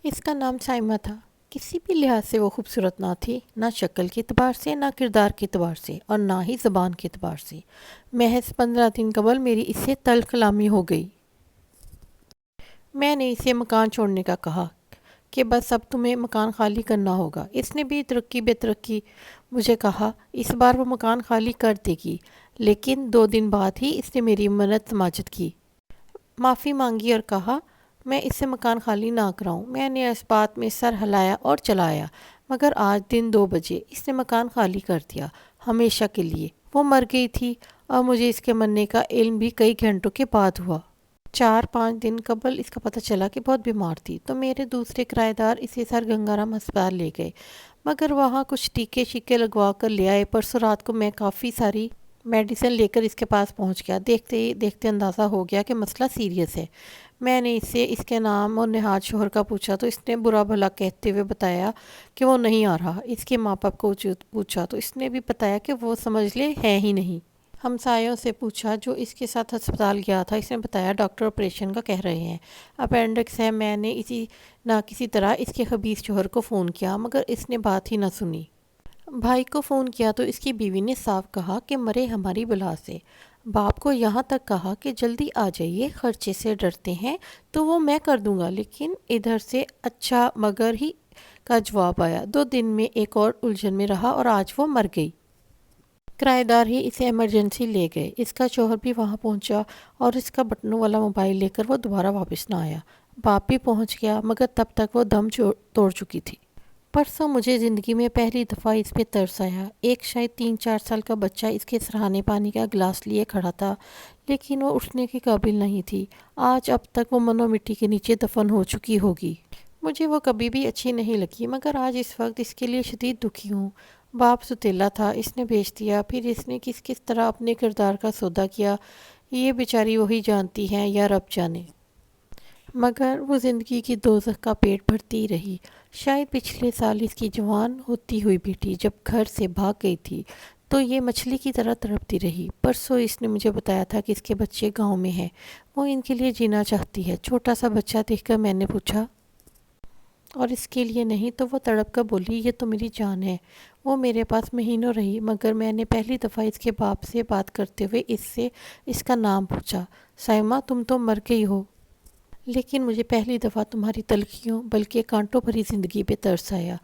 اس کا نام سائمہ تھا۔ کسی بھی لحاظ سے وہ خوبصورت نہ تھی، نہ شکل کے اعتبار سے، نہ کردار کے اعتبار سے، اور نہ ہی زبان کے اعتبار سے۔ محض 15 دن قبل میری اس سے تلخ کلامی ہو گئی۔ میں نے اسے مکان چھوڑنے کا کہا کہ بس اب تمہیں مکان خالی کرنا ہوگا۔ اس نے بھی ترقی بے ترقی مجھے کہا اس بار وہ مکان خالی کر دے گی، لیکن 2 دن بعد ہی اس نے میری منت سماجت کی، معافی مانگی اور کہا میں اس سے مکان خالی نہ کراؤں۔ میں نے اس بات میں سر ہلایا اور چلایا، مگر آج دن 2 بجے اس نے مکان خالی کر دیا، ہمیشہ کے لیے۔ وہ مر گئی تھی اور مجھے اس کے مرنے کا علم بھی کئی گھنٹوں کے بعد ہوا۔ 4-5 دن قبل اس کا پتہ چلا کہ بہت بیمار تھی، تو میرے دوسرے کرایہ دار اسے سر گنگا رام ہسپتال لے گئے، مگر وہاں کچھ ٹیکے شیکے لگوا کر لے آئے۔ پرسوں رات کو میں کافی ساری میڈیسن لے کر اس کے پاس پہنچ گیا۔ دیکھتے ہی دیکھتے اندازہ ہو گیا کہ مسئلہ سیریس ہے۔ میں نے اس سے اس کے نام اور نہاد شوہر کا پوچھا تو اس نے برا بھلا کہتے ہوئے بتایا کہ وہ نہیں آ رہا۔ اس کے ماں باپ کو پوچھا تو اس نے بھی بتایا کہ وہ سمجھ لے ہے ہی نہیں۔ ہمسایوں سے پوچھا جو اس کے ساتھ ہسپتال گیا تھا، اس نے بتایا ڈاکٹر آپریشن کا کہہ رہے ہیں، اپینڈکس ہے۔ میں نے کسی طرح اس کے خبیث شوہر کو فون کیا، مگر اس نے بات ہی نہ سنی۔ بھائی کو فون کیا تو اس کی بیوی نے صاف کہا کہ مرے ہماری بلا سے۔ باپ کو یہاں تک کہا کہ جلدی آ جائیے، خرچے سے ڈرتے ہیں تو وہ میں کر دوں گا، لیکن ادھر سے اچھا مگر ہی کا جواب آیا۔ 2 دن میں ایک اور الجھن میں رہا اور آج وہ مر گئی۔ کرایہ دار ہی اسے ایمرجنسی لے گئے۔ اس کا شوہر بھی وہاں پہنچا اور اس کا بٹنوں والا موبائل لے کر وہ دوبارہ واپس نہ آیا۔ باپ بھی پہنچ گیا، مگر تب تک وہ دم توڑ چکی تھی۔ پرسوں مجھے زندگی میں پہلی دفعہ اس پہ ترس آیا۔ ایک شاید 3-4 سال کا بچہ اس کے سرہانے پانی کا گلاس لیے کھڑا تھا، لیکن وہ اٹھنے کے قابل نہیں تھی۔ آج اب تک وہ منو مٹی کے نیچے دفن ہو چکی ہوگی۔ مجھے وہ کبھی بھی اچھی نہیں لگی، مگر آج اس وقت اس کے لیے شدید دکھی ہوں۔ باپ ستیلا تھا، اس نے بیچ دیا، پھر اس نے کس طرح اپنے کردار کا سودا کیا، یہ بیچاری وہی جانتی ہیں یا رب جانے۔ مگر وہ زندگی کی دوزخ کا پیٹ بھرتی رہی۔ شاید پچھلے سال اس کی جوان ہوتی ہوئی بیٹی جب گھر سے بھاگ گئی تھی تو یہ مچھلی کی طرح تڑپتی رہی۔ پرسوں اس نے مجھے بتایا تھا کہ اس کے بچے گاؤں میں ہیں، وہ ان کے لیے جینا چاہتی ہے۔ چھوٹا سا بچہ دیکھ کر میں نے پوچھا اور اس کے لیے نہیں؟ تو وہ تڑپ کر بولی یہ تو میری جان ہے۔ وہ میرے پاس مہینوں رہی، مگر میں نے پہلی دفعہ اس کے باپ سے بات کرتے ہوئے اس سے اس کا نام پوچھا۔ سائمہ تم تو مر گئی ہو، لیکن مجھے پہلی دفعہ تمہاری تلخیوں بلکہ کانٹوں بھری زندگی پہ ترس آیا۔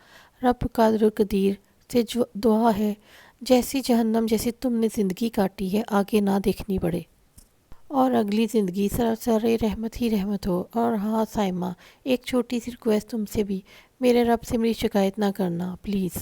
رب قادر و قدیر سے دعا ہے جیسی جہنم جیسی تم نے زندگی کاٹی ہے آگے نہ دیکھنی پڑے، اور اگلی زندگی سراسر رحمت ہی رحمت ہو۔ اور ہاں سائمہ، ایک چھوٹی سی ریکویسٹ تم سے بھی، میرے رب سے میری شکایت نہ کرنا پلیز۔